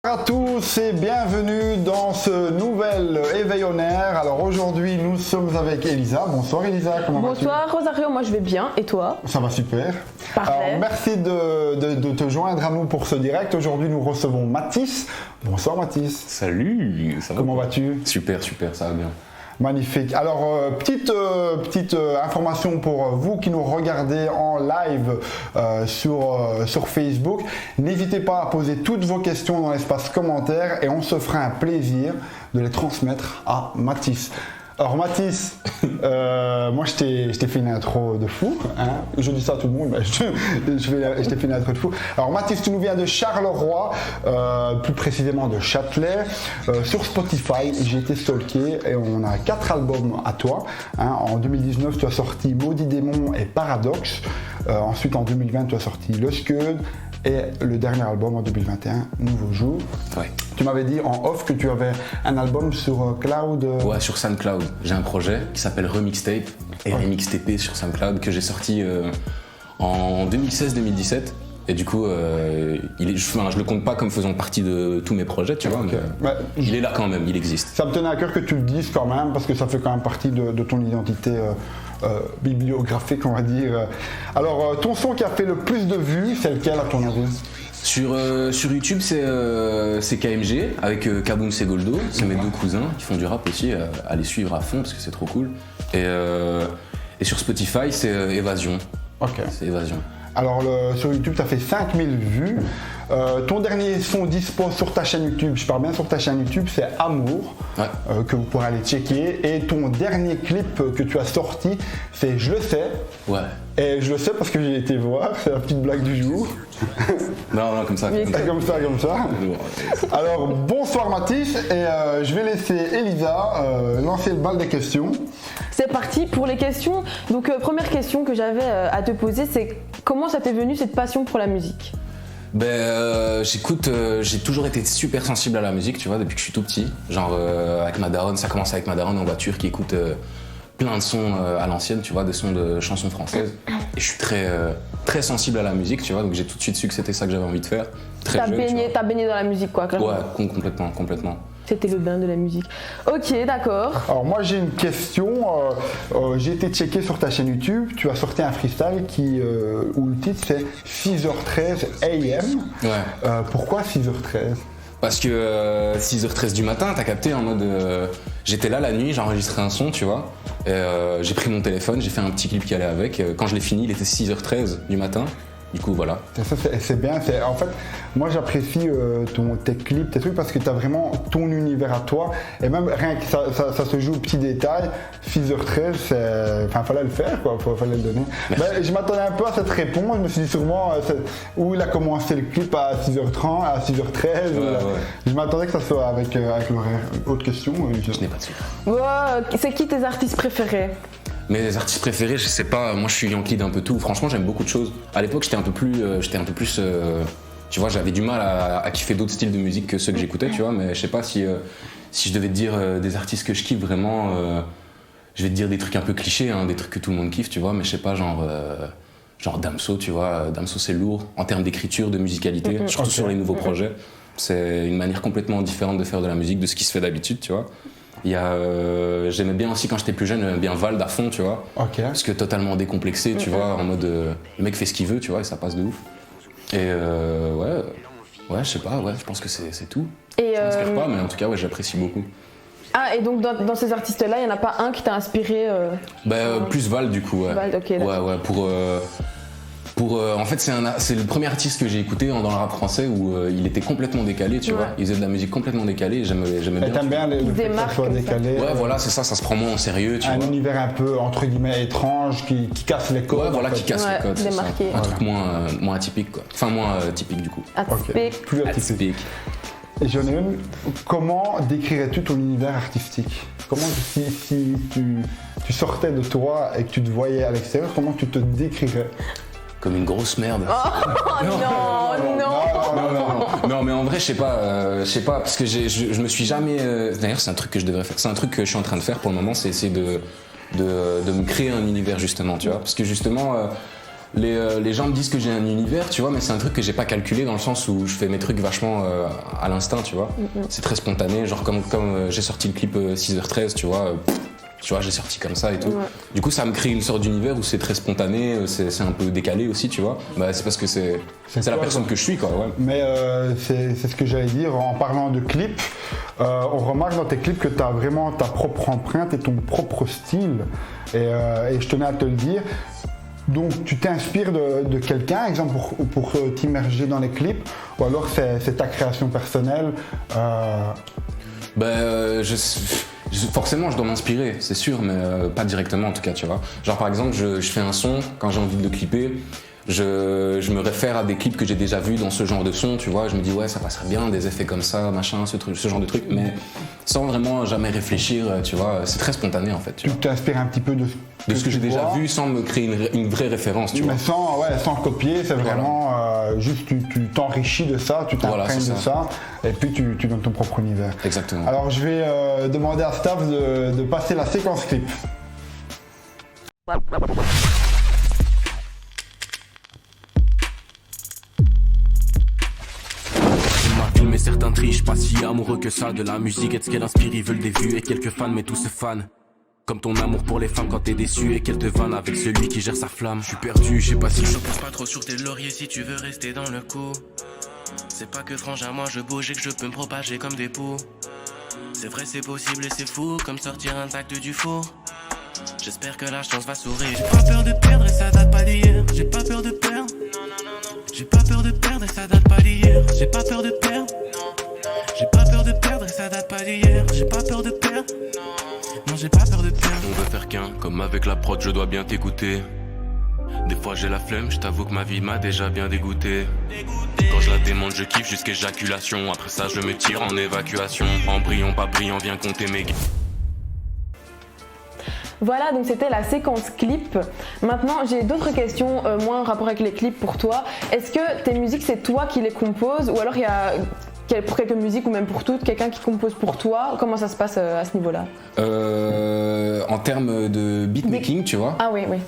Bonjour à tous et bienvenue dans ce nouvel éveil en air. Alors aujourd'hui nous sommes avec Elisa. Bonsoir Elisa, comment vas-tu? Bonsoir Rosario, moi je vais bien et toi? Ça va super. Parfait. Alors merci de te joindre à nous pour ce direct. Aujourd'hui nous recevons Mathis. Bonsoir Mathis. Salut, ça va? Comment vas-tu? Super, ça va bien. Magnifique. Alors, petite information pour vous qui nous regardez en live sur Facebook. N'hésitez pas à poser toutes vos questions dans l'espace commentaire et on se fera un plaisir de les transmettre à Mathis. Alors Mathis, moi je t'ai fait une intro de fou, hein. Je dis ça à tout le monde, mais je t'ai fait une intro de fou. Alors Mathis, tu nous viens de Charleroi, plus précisément de Châtelet. Sur Spotify, j'ai été stalké et on a 4 albums à toi. Hein. En 2019, tu as sorti Maudit Démon et Paradoxe. Ensuite en 2020, tu as sorti Le Scud. Et le dernier album en 2021, Nouveau Jour. Ouais. Tu m'avais dit en off que tu avais un album sur Cloud. Ouais, sur SoundCloud. J'ai un projet qui s'appelle Remixtape et Remixtp sur SoundCloud que j'ai sorti en 2016-2017. Et du coup, je le compte pas comme faisant partie de tous mes projets, tu vois. Okay. Mais il est là quand même, il existe. Ça me tenait à cœur que tu le dises quand même, parce que ça fait quand même partie de ton identité bibliographique, on va dire. Alors, ton son qui a fait le plus de vues, c'est lequel à ton avis? Sur YouTube, c'est KMG avec Kaboom et Goldo. C'est mes deux cousins qui font du rap aussi. À les suivre à fond parce que c'est trop cool. Et sur Spotify, c'est Évasion. Ok. C'est Évasion. Alors sur YouTube, tu as fait 5000 vues. Ton dernier son dispo sur ta chaîne YouTube, je parle bien sur ta chaîne YouTube, c'est Amour, ouais. Que vous pourrez aller checker. Et ton dernier clip que tu as sorti, c'est Je le sais. Ouais. Et je le sais parce que j'ai été voir, c'est la petite blague du jour. Non, comme ça. Comme ça. Alors bonsoir Mathis, et je vais laisser Elisa lancer le bal des questions. C'est parti pour les questions. Donc première question que j'avais à te poser, c'est comment ça t'est venu cette passion pour la musique? J'écoute, j'ai toujours été super sensible à la musique, tu vois, depuis que je suis tout petit. Genre avec ma daronne, ça commence avec ma daronne en voiture qui écoute plein de sons à l'ancienne, tu vois, des sons de chansons françaises. Et je suis très sensible à la musique, tu vois, donc j'ai tout de suite su que c'était ça que j'avais envie de faire. T'as baigné dans la musique, quoi, clairement. Ouais, complètement. C'était le bain de la musique. Ok, d'accord. Alors moi j'ai une question, j'ai été checké sur ta chaîne YouTube, tu as sorti un freestyle où le titre c'est 6h13 AM. Ouais. Pourquoi 6h13? Parce que 6h13 du matin, t'as capté, en mode j'étais là la nuit, j'ai enregistré un son, tu vois, et j'ai pris mon téléphone, j'ai fait un petit clip qui allait avec, quand je l'ai fini il était 6h13 du matin. Du coup, voilà. Ça, c'est bien. En fait, moi, j'apprécie tes clips, tes trucs, parce que tu as vraiment ton univers à toi. Et même, rien que ça se joue au petit détail. 6h13, enfin, fallait le faire, quoi. Fallait le donner. Ben, je m'attendais un peu à cette réponse. Je me suis dit sûrement où il a commencé le clip à 6h30, à 6h13. Ouais. Je m'attendais que ça soit avec l'horaire. Autre question? Je n'ai pas de suite. C'est qui tes artistes préférés? Mes artistes préférés, je sais pas, moi je suis yankee d'un peu tout. Franchement, j'aime beaucoup de choses. À l'époque, j'étais un peu plus, tu vois, j'avais du mal à kiffer d'autres styles de musique que ceux que j'écoutais, tu vois. Mais je sais pas si je devais te dire des artistes que je kiffe vraiment, je vais te dire des trucs un peu clichés, hein, des trucs que tout le monde kiffe, tu vois. Mais je sais pas, genre Damso, tu vois. Damso, c'est lourd en termes d'écriture, de musicalité, surtout sur les nouveaux projets. C'est une manière complètement différente de faire de la musique de ce qui se fait d'habitude, tu vois. J'aimais bien aussi quand j'étais plus jeune, j'aimais bien Vald à fond, tu vois. Okay. Parce que totalement décomplexé, tu vois, en mode le mec fait ce qu'il veut, tu vois, et ça passe de ouf. Et ouais, je sais pas, ouais, je pense que c'est tout. Et je m'inspire pas, mais en tout cas, ouais, j'apprécie beaucoup. Ah, et donc dans ces artistes-là, il n'y en a pas un qui t'a inspiré plus Vald du coup, ouais. Vald, ok. En fait, c'est le premier artiste que j'ai écouté dans le rap français où il était complètement décalé, tu vois. Il faisait de la musique complètement décalée, j'aimais bien. T'aimes bien le fait que ça soit décalé. Ouais, voilà, c'est ça se prend moins en sérieux, tu vois. Un univers un peu, entre guillemets, étrange, qui casse les codes. Ouais, voilà, qui casse les codes, c'est ça. Un truc moins atypique, quoi. Enfin, moins typique, du coup. Atypique. Okay. Plus atypique. Et j'en ai une, comment décrirais-tu ton univers artistique? Comment, si tu sortais de toi et que tu te voyais à l'extérieur, comment tu te décrirais? Comme une grosse merde. Oh non. Non, mais en vrai, je sais pas, parce que je me suis jamais. D'ailleurs, c'est un truc que je devrais faire. C'est un truc que je suis en train de faire pour le moment, c'est essayer de me créer un univers justement, tu vois. Parce que justement, les gens me disent que j'ai un univers, tu vois, mais c'est un truc que j'ai pas calculé dans le sens où je fais mes trucs vachement à l'instinct, tu vois. C'est très spontané, genre comme j'ai sorti le clip 6h13, tu vois, j'ai sorti comme ça et tout. Du coup, ça me crée une sorte d'univers où c'est très spontané, c'est un peu décalé aussi, tu vois. Bah, c'est parce que c'est la personne que je suis, quoi. Ouais. Mais c'est ce que j'allais dire en parlant de clips. On remarque dans tes clips que tu as vraiment ta propre empreinte et ton propre style. Et je tenais à te le dire. Donc, tu t'inspires de quelqu'un, exemple, pour t'immerger dans les clips, ou alors c'est ta création personnelle forcément, je dois m'inspirer, c'est sûr, mais pas directement en tout cas, tu vois. Genre par exemple, je fais un son, quand j'ai envie de le clipper, je me réfère à des clips que j'ai déjà vus dans ce genre de son, tu vois. Je me dis ouais, ça passerait bien, des effets comme ça, machin, ce genre de truc, mais sans vraiment jamais réfléchir, tu vois. C'est très spontané en fait. Tu t'inspires un petit peu de ce que j'ai déjà vu, sans me créer une vraie référence, tu vois. Mais sans copier, c'est vraiment juste tu t'enrichis de ça, tu t'imprègnes de ça, et puis tu donnes ton propre univers. Exactement. Alors je vais demander à Stav de passer la séquence clip. Mais certains trichent, pas si amoureux que ça de la musique et de ce qu'elle inspire, ils veulent des vues et quelques fans, mais tous se fanent. Comme ton amour pour les femmes quand t'es déçu et qu'elle te vanne avec celui qui gère sa flamme. Je suis perdu, je sais pas si je repose pas trop sur tes lauriers si tu veux rester dans le coup. C'est pas que frangin, moi je bouge et que je peux me propager comme des poux. C'est vrai, c'est possible et c'est fou, comme sortir intact du four. J'espère que la chance va sourire. J'ai pas peur de perdre et ça date pas d'hier. J'ai pas peur de perdre. J'ai pas peur de perdre et ça date pas d'hier. J'ai pas peur de perdre. J'ai pas peur de perdre et ça date pas d'hier. J'ai pas peur de perdre. Non, j'ai pas peur de perdre. On veut faire qu'un, comme avec la prod, je dois bien t'écouter. Des fois j'ai la flemme, je t'avoue que ma vie m'a déjà bien dégoûté. Quand je la démonte, je kiffe jusqu'à éjaculation. Après ça, je me tire en évacuation. En brillant, pas brillant, viens compter mes gains. Voilà, donc c'était la séquence clip. Maintenant, j'ai d'autres questions, moins en rapport avec les clips pour toi. Est-ce que tes musiques, c'est toi qui les composes, ou alors il y a, pour quelques musiques ou même pour toutes, quelqu'un qui compose pour toi? Comment ça se passe à ce niveau-là? En termes de beatmaking, tu vois. Ah oui, oui.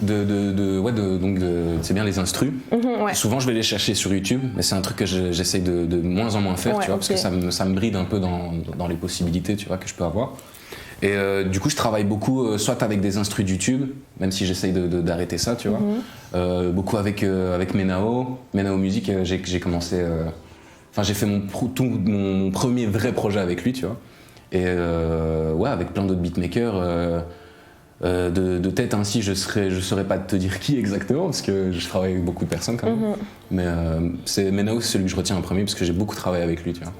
C'est bien les instrus. Ouais. Souvent, je vais les chercher sur YouTube, mais c'est un truc que j'essaye de moins en moins faire, tu vois, parce que ça me bride un peu dans les possibilités, tu vois, que je peux avoir. Et du coup, je travaille beaucoup, soit avec des instrus de YouTube, même si j'essaye d'arrêter ça, tu vois. Beaucoup avec Menao Music, j'ai commencé. Enfin, j'ai fait mon premier vrai projet avec lui, tu vois. Et avec plein d'autres beatmakers. De tête ainsi, je saurais pas te dire qui exactement, parce que je travaille avec beaucoup de personnes quand même. Mais c'est Menao, c'est celui que je retiens en premier, parce que j'ai beaucoup travaillé avec lui, tu vois.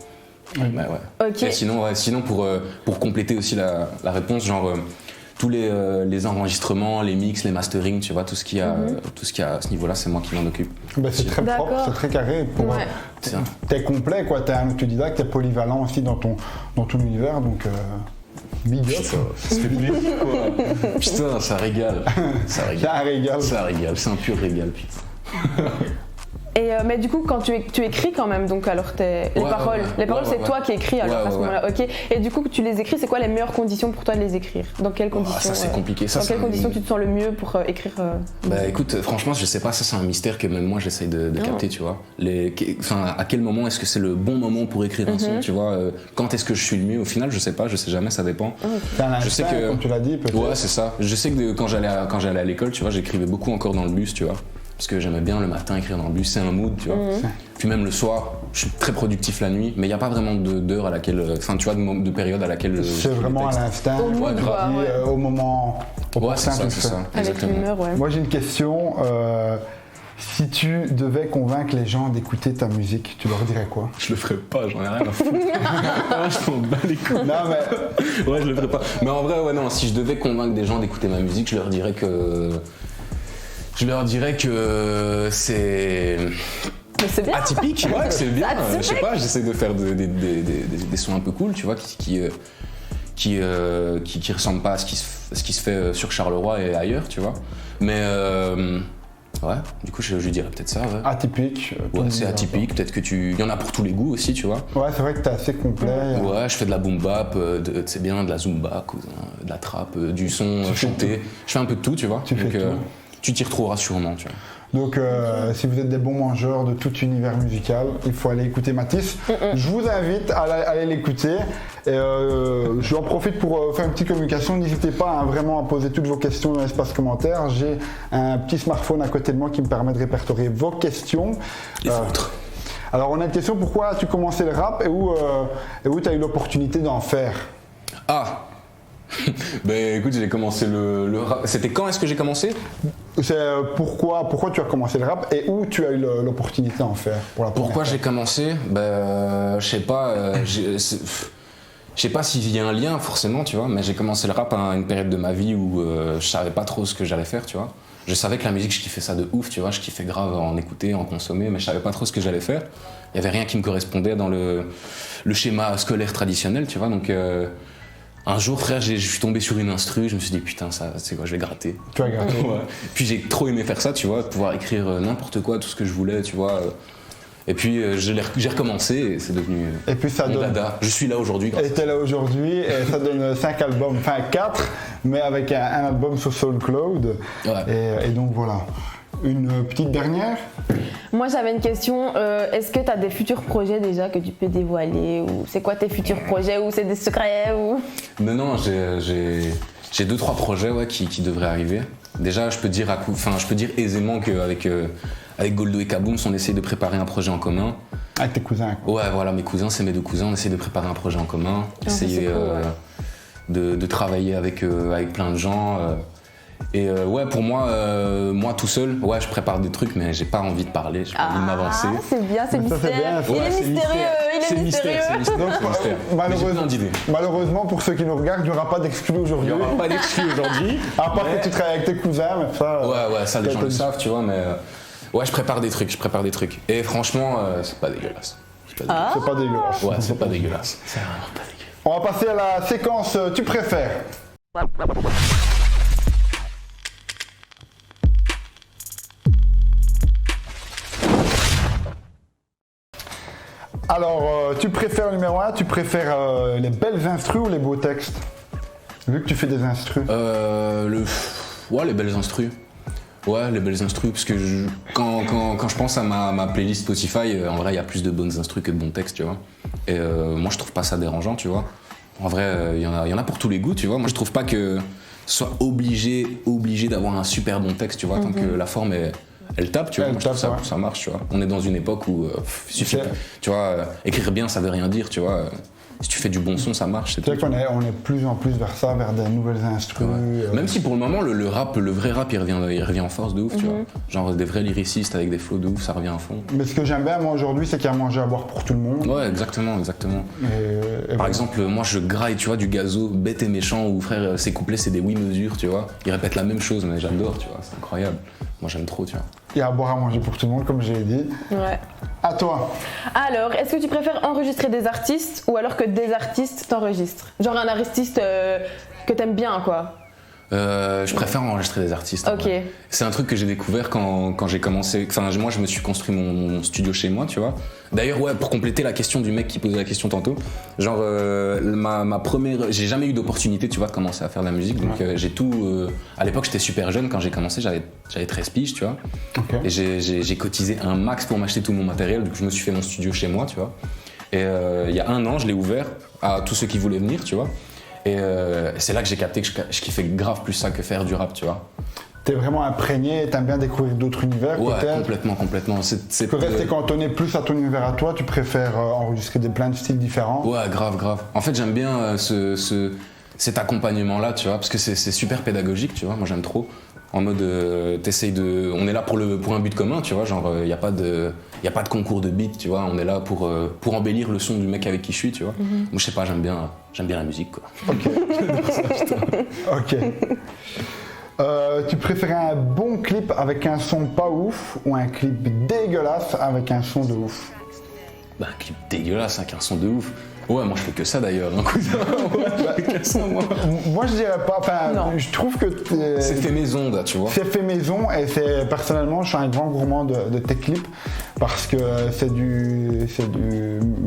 Bah, ouais. Okay. Et sinon pour compléter aussi la réponse, genre tous les enregistrements, les mix, les mastering, tu vois, tout ce qu'il y a à ce niveau-là, c'est moi qui m'en occupe. Bah, c'est très propre, c'est très carré. T'es complet, quoi. T'es un autodidacte, t'es polyvalent aussi dans ton univers, donc big up. Ça fait plaisir, quoi. Putain, ça régale. Ça régale, c'est un pur régal, putain. Et mais du coup, quand tu écris quand même, donc alors les paroles, c'est toi qui écris alors à ce moment-là, ok. Et du coup, tu les écris, c'est quoi les meilleures conditions pour toi de les écrire? Dans quelles conditions? Ça c'est compliqué. Dans quelles conditions tu te sens le mieux pour écrire? Bah écoute, franchement, je sais pas, ça c'est un mystère que même moi j'essaye de capter, tu vois. À quel moment est-ce que c'est le bon moment pour écrire un son, tu vois? Quand est-ce que je suis le mieux? Au final, je sais pas, je sais jamais, ça dépend. Je sais que, comme tu l'as dit, peut-être. Ouais, c'est ça. Je sais que quand j'allais à l'école, tu vois, j'écrivais beaucoup encore dans le bus, tu vois. Parce que j'aimais bien le matin écrire dans le bus, c'est un mood, tu vois. Puis même le soir, je suis très productif la nuit, mais il n'y a pas vraiment d'heure à laquelle, tu vois, de période à laquelle. C'est vraiment à l'instinct, au moment. Ouais, c'est ça. Avec l'humeur, ouais. Moi j'ai une question. Si tu devais convaincre les gens d'écouter ta musique, tu leur dirais quoi? Je le ferais pas, j'en ai rien à foutre. Je m'en bats les couilles. Non mais. Ouais, je le ferais pas. Mais en vrai, si je devais convaincre des gens d'écouter ma musique, je leur dirais que c'est. Mais c'est bien. Atypique, ouais, c'est bien. Je sais pas, j'essaie de faire des sons un peu cool, tu vois, qui ressemblent pas à ce qui se fait sur Charleroi et ailleurs, tu vois. Mais ouais, du coup, je lui dirais peut-être ça, ouais. Atypique. Ouais, c'est atypique, peut-être que il y en a pour tous les goûts aussi, tu vois. Ouais, c'est vrai que t'es assez complet. Ouais, je fais de la boom bap, c'est bien, de la zumba, de la trap, du son chanté. Je fais un peu de tout, tu vois. Tu fais tout. Tu t'y retrouveras sûrement, tu vois. Donc si vous êtes des bons mangeurs de tout univers musical, il faut aller écouter Mathis. Je vous invite à aller l'écouter. Et je en profite pour faire une petite communication. N'hésitez pas vraiment à poser toutes vos questions dans l'espace commentaire. J'ai un petit smartphone à côté de moi qui me permet de répertorier vos questions. Alors on a une question, pourquoi as-tu commencé le rap et où tu as eu l'opportunité d'en faire? Ah ben écoute, j'ai commencé le rap. C'était quand est-ce que j'ai commencé? C'est pourquoi tu as commencé le rap et où tu as eu l'opportunité d'en faire pour la première Pourquoi fois? j'ai commencé? Ben je sais pas. Je sais pas s'il y a un lien forcément, tu vois, mais j'ai commencé le rap à une période de ma vie où je savais pas trop ce que j'allais faire, tu vois. Je savais que la musique, je kiffais ça de ouf, tu vois, je kiffais grave en écouter, en consommer, mais je savais pas trop ce que j'allais faire. Il y avait rien qui me correspondait dans le schéma scolaire traditionnel, tu vois, donc un jour, frère, je suis tombé sur une instru, je me suis dit putain, ça, c'est quoi, je vais gratter. Tu as gratté. Ouais. Puis j'ai trop aimé faire ça, tu vois, pouvoir écrire n'importe quoi, tout ce que je voulais, tu vois. Et puis j'ai recommencé et c'est devenu Et puis ça mon donne. dada. Je suis là aujourd'hui. Et t'es là aujourd'hui et ça donne 5 albums, enfin 4, mais avec un album sur SoundCloud. Ouais. Et donc voilà. Une petite dernière. Moi j'avais une question, est-ce que tu as des futurs projets déjà que tu peux dévoiler ou c'est quoi tes futurs projets ou c'est des secrets ou... Non, j'ai 2-3 projets ouais, qui devraient arriver. Déjà, je peux dire aisément qu'avec avec Goldo et Kaboom, on essaye de préparer un projet en commun. Avec tes cousins quoi. Ouais, voilà, mes cousins, c'est mes 2 cousins, on essaye de préparer un projet en commun, essayer cool, de travailler avec plein de gens. Et ouais, pour moi tout seul, ouais, je prépare des trucs, mais j'ai pas envie de parler, j'ai pas envie de m'avancer. C'est bien, c'est Ça, c'est bien, mystère. ça. Il Ouais, est c'est mystérieux, il est C'est mystérieux. mystère. Donc, Mais j'ai plein d'idées. malheureusement, pour ceux qui nous regardent, il n'y aura pas d'exclus Il aujourd'hui. n'y aura pas d'exclus aujourd'hui. À part que tu travailles avec tes cousins, mais ça. Ouais, ça les gens le savent, tu vois, mais ouais, je prépare des trucs. Et franchement, c'est pas dégueulasse. C'est pas dégueulasse. Ouais, c'est pas dégueulasse. C'est vraiment pas dégueulasse. On va passer à la séquence Tu préfères. Alors, tu préfères numéro 1, tu préfères les belles instrus ou les beaux textes? Vu que tu fais des instrus. Ouais, les belles instrus. Ouais, les belles instrus, parce que quand je pense à ma playlist Spotify, en vrai, il y a plus de bonnes instrus que de bons textes, tu vois. Et moi, je trouve pas ça dérangeant, tu vois. En vrai, il y en a pour tous les goûts, tu vois. Moi, je trouve pas que ce soit obligé d'avoir un super bon texte, tu vois, tant que la forme elle tape, tu vois. Moi, je trouve ça marche, tu vois. On est dans une époque où suffit, tu vois, écrire bien, ça veut rien dire, tu vois. Si tu fais du bon son, ça marche. C'est vrai qu'on est de plus en plus vers ça, vers des nouvelles instrus. Ouais. Même si pour le moment, le vrai rap, il revient en force de ouf, tu vois. Genre des vrais lyricistes avec des flows de ouf, ça revient à fond. Mais ce que j'aime bien, moi, aujourd'hui, c'est qu'il y a à manger à boire pour tout le monde. Ouais, exactement. Et Par exemple, moi, je graille, tu vois, du Gazo, bête et méchant, où frère, ses couplets, c'est des oui-mesures, tu vois. Il répète la même chose, mais j'adore, tu vois, c'est incroyable. Moi, j'aime trop, tu vois. Il y a à boire à manger pour tout le monde, comme j'ai dit. Ouais. À toi. Alors, est-ce que tu préfères enregistrer des artistes ou alors que des artistes t'enregistrent? Genre un artiste que t'aimes bien, quoi. Je préfère enregistrer des artistes. Ok. C'est un truc que j'ai découvert quand j'ai commencé. Enfin, moi, je me suis construit mon studio chez moi, tu vois. D'ailleurs, ouais, pour compléter la question du mec qui posait la question tantôt, genre ma première, j'ai jamais eu d'opportunité, tu vois, de commencer à faire de la musique. Donc j'ai tout. À l'époque, j'étais super jeune. Quand j'ai commencé, j'avais 13 piges, tu vois. Okay. Et j'ai cotisé un max pour m'acheter tout mon matériel. Donc je me suis fait mon studio chez moi, tu vois. Et il y a 1 an, je l'ai ouvert à tous ceux qui voulaient venir, tu vois. Et c'est là que j'ai capté que je kiffais grave plus ça que faire du rap, tu vois. T'es vraiment imprégné, t'aimes bien découvrir d'autres univers, ouais, peut-être? complètement. Que rester cantonné plus à ton univers à toi, tu préfères enregistrer plein de styles différents? Ouais, grave. En fait, j'aime bien cet accompagnement-là, tu vois, parce que c'est super pédagogique, tu vois, moi j'aime trop. En mode, t'essayes de... On est là pour un but commun, tu vois, genre, y a pas de concours de beats, tu vois, on est là pour embellir le son du mec avec qui je suis, tu vois. Moi, je sais pas, j'aime bien la musique, quoi. Ok. Ok. Tu préfères un bon clip avec un son pas ouf ou un clip dégueulasse avec un son de ouf? Bah, un clip dégueulasse avec un son de ouf. Ouais, moi je fais que ça d'ailleurs, un cousin. Ouais, je fais que ça, moi. Moi je dirais pas, enfin, Non. je trouve que C'est fait maison, là, tu vois. c'est fait maison et personnellement je suis un grand gourmand de tes clips parce que c'est du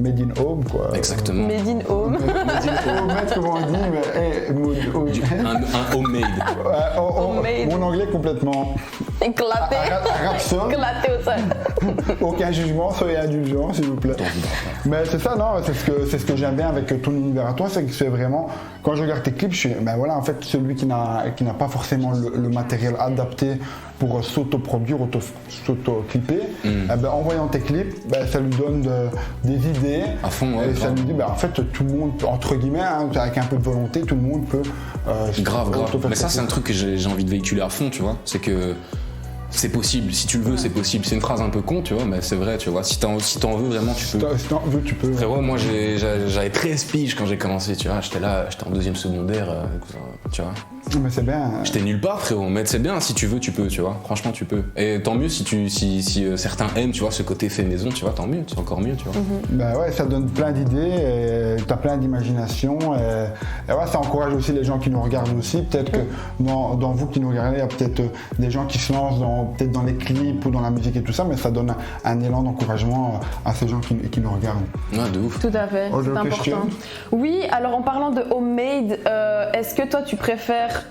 made in home quoi. Exactement. Made in home. Made in home, comment on dit, mais Un homemade. Homemade. Mon anglais complètement Éclaté. Rapson. Éclaté au sol. Aucun jugement, soyez indulgents s'il vous plaît. Mais c'est ça, non, c'est ce que j'aime bien avec ton univers à toi, c'est que c'est vraiment, quand je regarde tes clips, je suis, ben voilà, en fait, celui qui n'a pas forcément le matériel adapté pour s'autoproduire, s'auto-clipper, eh ben, en voyant tes clips, ben, ça lui donne des idées. À fond, ouais, et ça lui dit, ben, en fait, tout le monde, entre guillemets, hein, avec un peu de volonté, tout le monde peut. Grave. s'auto-faire Mais ça, c'est un truc que j'ai envie de véhiculer à fond, tu vois. C'est que c'est possible, si tu le veux, c'est possible. C'est une phrase un peu con, tu vois, mais c'est vrai, tu vois. Si t'en veux vraiment, tu peux. Si t'en veux, tu peux. Frérot, moi j'avais 13 piges quand j'ai commencé, tu vois. J'étais en deuxième secondaire, tu vois. Mais c'est bien. J'étais nulle part, frérot. Mais c'est bien, si tu veux, tu peux, tu vois. Franchement, tu peux. Et tant mieux si certains aiment, tu vois, ce côté fait maison, tu vois, tant mieux, c'est encore mieux, tu vois. Ben ouais, ça donne plein d'idées, t'as plein d'imagination, et ouais, ça encourage aussi les gens qui nous regardent aussi. Peut-être que dans vous qui nous regardez, il y a peut-être des gens qui se lancent peut-être dans les clips ou dans la musique et tout ça, mais ça donne un élan d'encouragement à ces gens qui nous regardent. Ouais, de ouf. Tout à fait, Autre c'est question. important. Oui, alors en parlant de homemade, est-ce que toi tu préfères,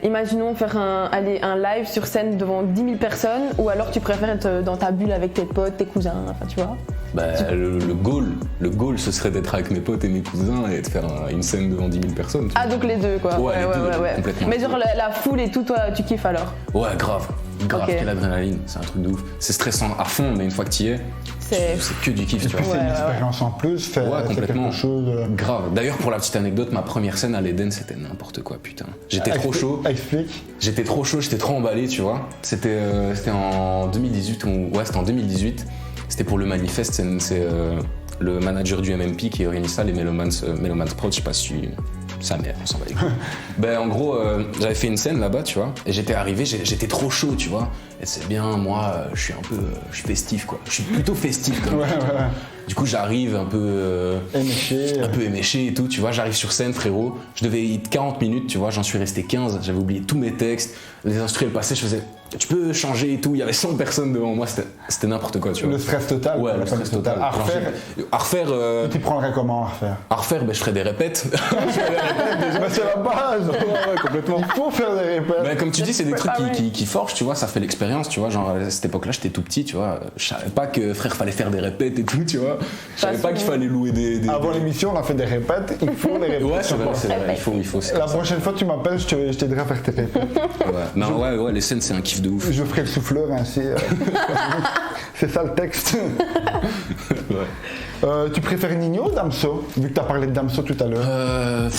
imaginons faire un live sur scène devant 10 000 personnes, ou alors tu préfères être dans ta bulle avec tes potes, tes cousins, enfin tu vois? Bah, le goal, ce serait d'être avec mes potes et mes cousins et de faire une scène devant 10 000 personnes. Tu Ah, donc les deux quoi. Ouais, les deux, complètement. Mais genre la foule et tout, toi tu kiffes alors? Ouais, grave, Ok. quelle adrénaline, c'est un truc de ouf. C'est stressant à fond, mais une fois que tu y es, c'est que du kiff, tu vois. C'est une expérience en plus, c'est complètement. quelque chose. Grave. D'ailleurs, pour la petite anecdote, ma première scène à l'Eden, c'était n'importe quoi, putain. J'étais trop chaud. Explique. J'étais trop chaud, j'étais trop emballé, tu vois. C'était en 2018, ouais, c'était en 2018. C'était pour le manifeste, c'est le manager du MMP qui organise ça, les Melomans Prod, je sais pas si sa mère, on s'en va les couilles. Ben en gros, j'avais fait une scène là-bas, tu vois, et j'étais arrivé, j'étais trop chaud, tu vois. Et c'est bien, moi, je suis festif, quoi. Je suis plutôt festif, comme Ouais. Du coup, j'arrive un peu éméché et tout, tu vois. J'arrive sur scène, frérot. Je devais y être 40 minutes, tu vois. J'en suis resté 15. J'avais oublié tous mes textes. Les instruments passaient, je faisais, tu peux changer et tout. Il y avait 100 personnes devant moi. C'était n'importe quoi, tu vois. Le stress total. Ouais, le stress total. À refaire. Tu prendrais comment à refaire? À refaire, ben, je ferais des répètes. Mais c'est la base. Ouais, complètement. Il faut faire des répètes. Ben, comme tu dis, c'est des trucs qui forgent, tu vois. Ça fait l'expérience, tu vois. Genre, à cette époque-là, j'étais tout petit, tu vois. Je savais pas que, frère, fallait faire des répètes et tout, tu vois. Je savais pas qu'il fallait louer des. Avant l'émission, on a fait des répètes. Il faut les répètes. Ouais, c'est vrai. Il faut. La prochaine fois, tu m'appelles, je t'aiderai à faire tes répètes. Ouais. Non, ouais, les scènes, c'est un kiff de ouf. Je ferai le souffleur ainsi. C'est ça le texte. Ouais. Tu préfères Nino ou Damso? Vu que tu as parlé de Damso tout à l'heure.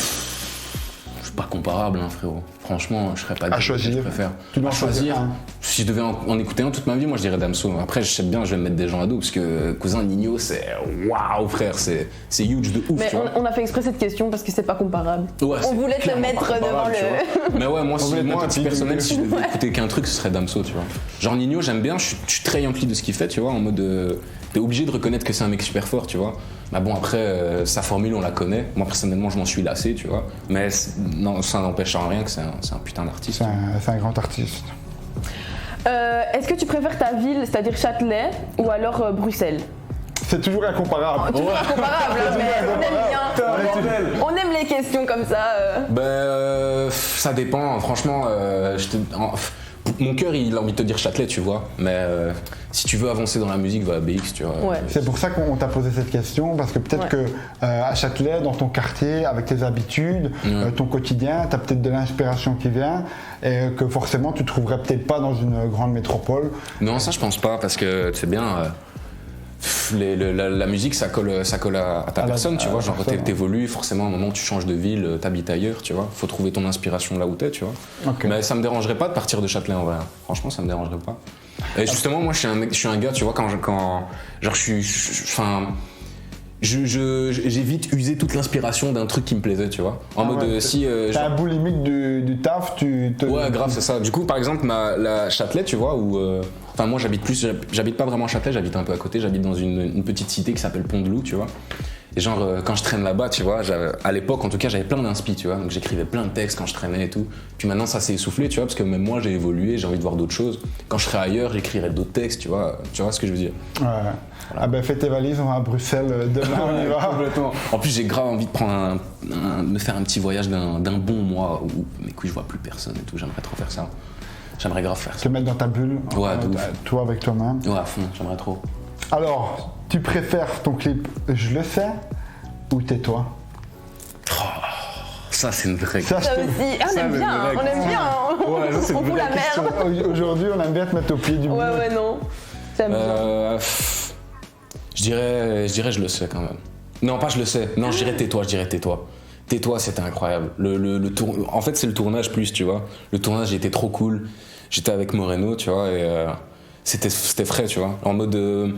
C'est pas comparable, hein, frérot. Franchement, je serais pas À choisir. Je préfère. Tu dois à choisir. choisir un. Si je devais en écouter un toute ma vie, moi je dirais Damso. Après, je sais bien, je vais me mettre des gens à dos parce que cousin Nino, c'est waouh, frère, c'est huge de ouf. Mais tu vois. on a fait exprès cette question parce que c'est pas comparable. Ouais, On c'est voulait te clairement mettre pas comparable, devant tu vois. Mais ouais, moi, si voulait moi, moins à titre un petit personnel, peu. si je devais écouter qu'un truc, ce serait Damso, tu vois. Genre Nino, j'aime bien, je suis très Yankee de ce qu'il fait, tu vois, en mode. T'es obligé de reconnaître que c'est un mec super fort, tu vois. Mais bon, après, sa formule, on la connaît. Moi, personnellement, je m'en suis lassé, tu vois. Mais non, ça n'empêche en rien que c'est un putain d'artiste. C'est un grand artiste. Est-ce que tu préfères ta ville, c'est-à-dire Châtelet, ou alors Bruxelles? C'est toujours incomparable. Toujours incomparable, mais on aime bien. On aime les questions comme ça. Ça dépend, franchement. Mon cœur, il a envie de te dire Châtelet, tu vois. Mais si tu veux avancer dans la musique, va à BX, tu vois. Ouais. C'est pour ça qu'on t'a posé cette question, parce que peut-être que à Châtelet, dans ton quartier, avec tes habitudes, ton quotidien, tu as peut-être de l'inspiration qui vient, et que forcément tu trouverais peut-être pas dans une grande métropole. Non, ça je pense pas, parce que c'est bien. La musique, ça colle à ta personne, tu vois. Genre, t'évolues, forcément, à un moment, tu changes de ville, t'habites ailleurs, tu vois. Faut trouver ton inspiration là où t'es, tu vois. Okay. Mais ça me dérangerait pas de partir de Châtelet en vrai. Franchement, ça me dérangerait pas. Et justement, moi, je suis un gars, tu vois, quand genre, j'ai vite usé toute l'inspiration d'un truc qui me plaisait, tu vois. En mode si. T'as un bout limite du taf, Ouais, grave, c'est ça. Du coup, par exemple, la Châtelet, tu vois, où. Enfin, moi, j'habite pas vraiment à Châtelet, j'habite un peu à côté, j'habite dans une petite cité qui s'appelle Pont-de-Loup, tu vois. Et genre, quand je traîne là-bas, tu vois, à l'époque, en tout cas, j'avais plein d'inspi, tu vois. Donc j'écrivais plein de textes quand je traînais et tout. Puis maintenant, ça s'est essoufflé, tu vois, parce que même moi, j'ai évolué, j'ai envie de voir d'autres choses. Quand je serai ailleurs, j'écrirai d'autres textes, tu vois ce que je veux dire. Ouais. Ah ben fais tes valises, on va à Bruxelles demain, on y va. Complètement. En plus, j'ai grave envie de prendre me faire un petit voyage d'un bon mois où mes couilles, je vois plus personne et tout. J'aimerais trop faire ça. J'aimerais grave faire ça. Te mettre dans ta bulle, Ouais, de ouf. toi avec toi-même. Ouais, à fond, j'aimerais trop. Alors, tu préfères ton clip Je le sais ou Tais-toi? Ça, c'est une vraie Ça, Ça aussi, on Ça, aime mais bien, vrai, on aime ça. bien. Ouais, ça, c'est On une fout vraie la merde. Aujourd'hui, on aime bien te mettre au pied du bout. Ouais, non. J'aime bien. Je dirais je le sais quand même. Non, pas je le sais. Non, je dirais Tais-toi, Tais-toi, c'était incroyable. En fait, c'est le tournage plus, tu vois. Le tournage était trop cool. J'étais avec Moreno, tu vois, et c'était frais, tu vois. En mode...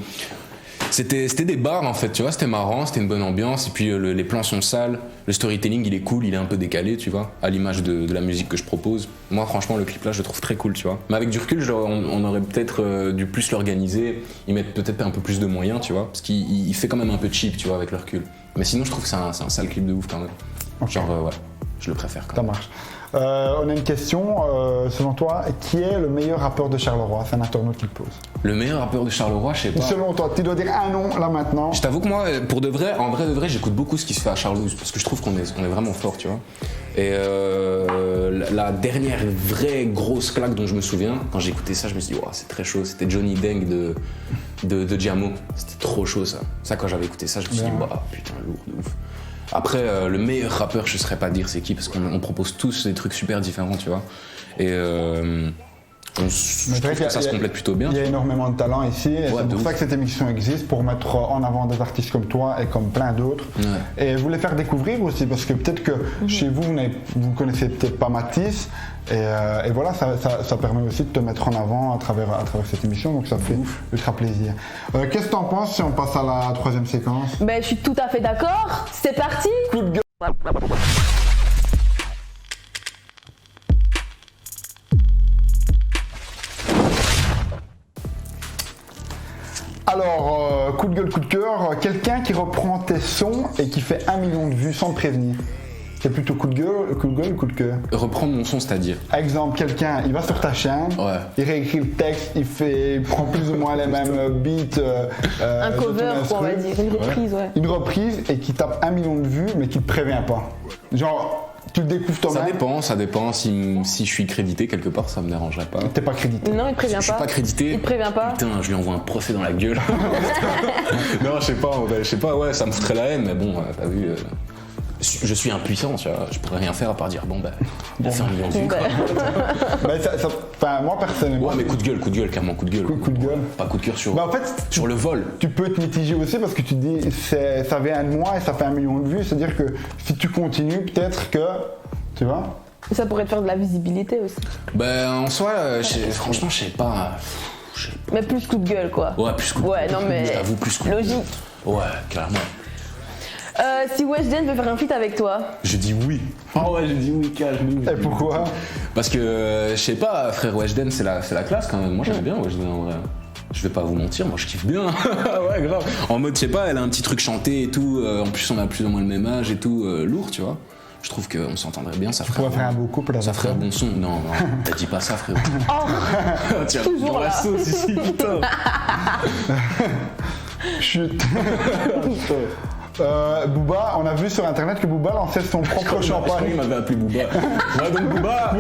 C'était des bars, en fait, tu vois. C'était marrant, c'était une bonne ambiance. Et puis, les plans sont sales. Le storytelling, il est cool, il est un peu décalé, tu vois, à l'image de la musique que je propose. Moi, franchement, le clip là, je le trouve très cool, tu vois. Mais avec du recul, genre, on aurait peut-être dû plus l'organiser, y mettre peut-être un peu plus de moyens, tu vois, parce qu'il fait quand même un peu cheap, tu vois, avec le recul. Mais sinon, je trouve que c'est un sale clip de ouf quand même. Okay. Genre, ouais, je le préfère quand Ça même. marche. On a une question, selon toi, qui est le meilleur rappeur de Charleroi? C'est un internaute qui le pose. Le meilleur rappeur de Charleroi, je sais pas. Selon toi, tu dois dire un nom là maintenant. Je t'avoue que moi, pour de vrai, en vrai de vrai, j'écoute beaucoup ce qui se fait à Charleroi parce que je trouve qu'on est vraiment fort, tu vois. Et la dernière vraie grosse claque dont je me souviens, quand j'ai écouté ça, je me suis dit, wow, c'est très chaud. C'était Johnny Deng de Diamo. C'était trop chaud ça. Ça, quand j'avais écouté ça, je me suis dit, bah putain, lourd de ouf. Après, le meilleur rappeur, je ne saurais pas dire c'est qui, parce qu'on propose tous des trucs super différents, tu vois. Et je trouve que ça se complète plutôt bien. Il y a énormément de talent ici, et c'est pour ouf. ça que cette émission existe, pour mettre en avant des artistes comme toi et comme plein d'autres. Ouais. Et vous les faire découvrir aussi, parce que peut-être que chez vous, vous connaissez peut-être pas Matisse, et voilà, ça permet aussi de te mettre en avant à travers cette émission, donc ça fait ultra plaisir. Qu'est-ce que tu en penses si on passe à la troisième séquence? Ben, je suis tout à fait d'accord. C'est parti. Coup de gueule. Alors, coup de gueule, coup de cœur, quelqu'un qui reprend tes sons et qui fait 1 million de vues sans te prévenir. C'est plutôt coup de gueule ou coup de cœur? Reprendre mon son, c'est-à-dire Exemple, quelqu'un, il va sur ta chaîne, Ouais. il réécrit le texte, il prend plus ou moins les mêmes beats. Un de cover, ton quoi, on va instru. dire. Une reprise, ouais. Une reprise et qui tape 1 million de vues, mais qui te prévient pas. Genre, tu le découvres toi-même. Ça dépend. Si je suis crédité quelque part, ça me dérangerait pas. T'es pas crédité. Non, il te prévient Je suis pas crédité. Il te prévient pas. Putain, je lui envoie un procès dans la gueule. Non, je sais pas, ouais, ça me foutrait la haine, mais bon, t'as vu. Je suis impuissant, tu vois, je pourrais rien faire à part dire bon bah, il a fait 1 million de vues. Bon, quoi. Enfin, moi personnellement. Ouais, mais coup de gueule, clairement coup de gueule. Coup de gueule. Pas coup de cœur sur, Bah, en fait, sur le vol. tu peux te mitiger aussi parce que tu te dis ça vient de moi et ça fait 1 million de vues, c'est-à-dire que si tu continues, peut-être que. Tu vois? Ça pourrait te faire de la visibilité aussi. Ben en soi, franchement, je sais pas. Mais plus coup de gueule, quoi. Ouais, plus coup de Ouais, non, mais. Je t'avoue, plus coup de Logique. Ouais, clairement. Si Weshden veut faire un feat avec toi, Je dis oui. Oh ouais, je dis oui, carrément. Et pourquoi? Parce que, je sais pas, frère Weshden, c'est la classe quand même. Moi, j'aime bien Weshden en vrai. Je vais pas vous mentir, moi je kiffe bien. Ouais, grave. En mode, je sais pas, elle a un petit truc chanté et tout. En plus, on a plus ou moins le même âge et tout. Lourd, tu vois. Je trouve qu'on s'entendrait bien, ça On ferait va faire un beau couple avec ça ferait ça. un bon son. Non, t'as dit pas ça, frérot. oh, Tiens, toujours dans la là. sauce ici, putain. Chut. Booba, on a vu sur internet que Booba lançait son propre Je crois champagne. qu'il m'avait appelé Booba. Ouais, donc Booba.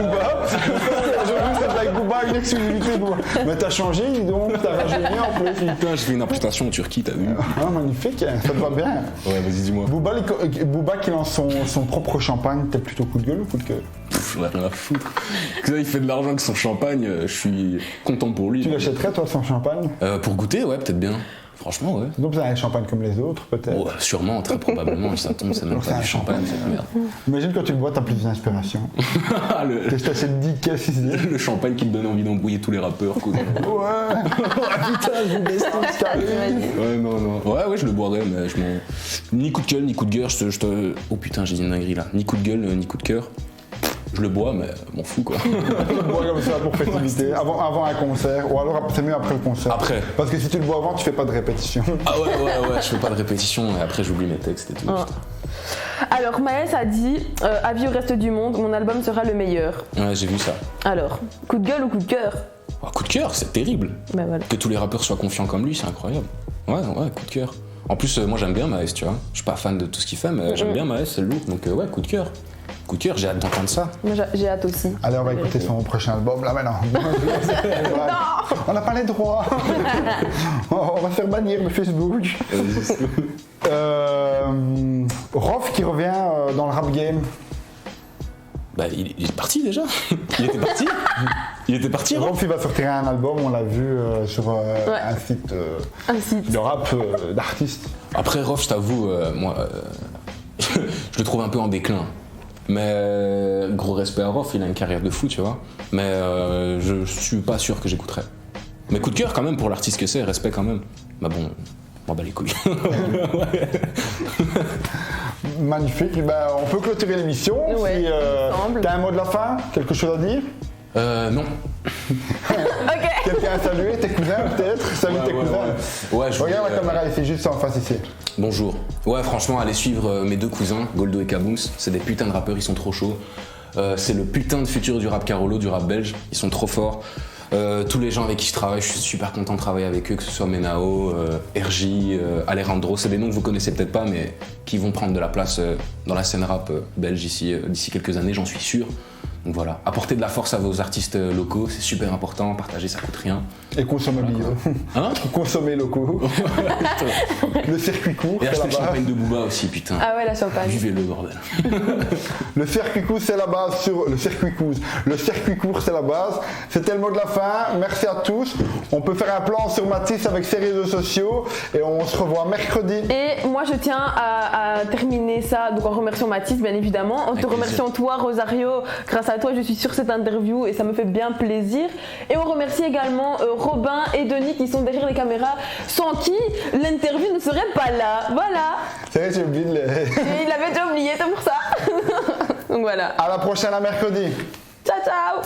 J'ai vu cette blague Booba, une exclusivité Booba. Mais t'as changé, dis donc, t'as rajeuni en plus. Putain, je fais une imputation en Turquie, t'as vu? Ah, magnifique, ça te va bien. Ouais, vas-y, dis-moi. Booba qui lance son propre champagne, t'es plutôt coup de gueule ou coup de cœur? J'en ai rien à foutre. Ça, il fait de l'argent avec son champagne, je suis content pour lui. Tu l'achèterais toi son champagne? Pour goûter, ouais, peut-être bien. Franchement, ouais. Donc vous avez un champagne comme les autres, peut-être. Ouais, sûrement, très probablement, ça tombe, c'est même Donc, pas c'est un du champagne, c'est de la merde. Imagine quand tu le bois, t'as plus d'inspiration. le, Qu'est-ce que t'achètes 10 caisses ici? le champagne qui te donne envie d'embrouiller tous les rappeurs, quoi. Ouais. Putain, je vous baisse tous, carrément. Ouais, non. Ouais, je le boirais, mais je m'en. Ni coup de gueule, ni coup de cœur, Oh putain, j'ai dit une dinguerie là. Ni coup de gueule, ni coup de cœur. Je le bois, mais m'en fous quoi. Tu le bois comme ça pour festivité, avant un concert, ou alors c'est mieux après le concert. Après. Parce que si tu le bois avant, tu fais pas de répétition. Ah ouais, je fais pas de répétition et après j'oublie mes textes et tout. Ah. Alors Maës a dit avis au reste du monde, mon album sera le meilleur. Ouais, j'ai vu ça. Alors, coup de gueule ou coup de cœur? Oh, coup de cœur, c'est terrible. Bah voilà. Que tous les rappeurs soient confiants comme lui, c'est incroyable. Ouais, coup de cœur. En plus, moi j'aime bien Maës, tu vois. Je suis pas fan de tout ce qu'il fait, mais j'aime bien Maës, c'est lourd. Donc ouais, coup de cœur. Coup de cœur, j'ai hâte d'entendre ça. Moi j'ai hâte aussi. Allez, on va écouter son prochain album là maintenant. On n'a pas les droits. On va faire bannir le Facebook. Rof qui revient dans le rap game. Bah il est parti déjà. Il était parti. Rof il va sortir un album, on l'a vu sur un site de rap d'artistes. Après Rof, je t'avoue, moi je le trouve un peu en déclin. Mais gros respect à Rof, il a une carrière de fou, tu vois. Mais je suis pas sûr que j'écouterai. Mais coup de cœur quand même pour l'artiste que c'est, respect quand même. Bah bon, m'en bats les couilles. Magnifique, on peut clôturer l'émission. Ouais, Si t'as un mot de la fin, quelque chose à dire? Non. Ok. Quelqu'un à saluer, tes cousins peut-être? Salut tes cousins. Ouais, Regarde la caméra ici, juste en face ici. Bonjour. Ouais, franchement, allez suivre mes deux cousins, Goldo et Kaboons. C'est des putains de rappeurs, ils sont trop chauds. C'est le putain de futur du rap Carolo, du rap belge. Ils sont trop forts. Tous les gens avec qui je travaille, je suis super content de travailler avec eux, que ce soit Menao, RJ, Alejandro. C'est des noms que vous connaissez peut-être pas, mais qui vont prendre de la place dans la scène rap belge ici d'ici quelques années, j'en suis sûr. Donc voilà, apportez de la force à vos artistes locaux, c'est super important, partager ça coûte rien. Et consommer bio. Hein? Consommer locaux. Le circuit court, Et c'est acheter la le base. champagne de Booba aussi, putain. Ah ouais, la champagne. Buvez-le, bordel. Le circuit court, c'est la base sur le circuit court. Le circuit court, c'est la base. C'était le mot de la fin. Merci à tous. On peut faire un plan sur Mathis avec ses réseaux sociaux et on se revoit mercredi. Et moi je tiens à terminer ça donc en remerciant Mathis bien évidemment, en te remerciant toi Rosario, grâce à toi je suis sur cette interview et ça me fait bien plaisir. Et on remercie également Robin et Denis qui sont derrière les caméras, sans qui l'interview ne serait pas là. Voilà. C'est vrai, j'ai oublié de Et il l'avait déjà oublié, c'est pour ça. Donc voilà. À la prochaine, à mercredi. Ciao ciao.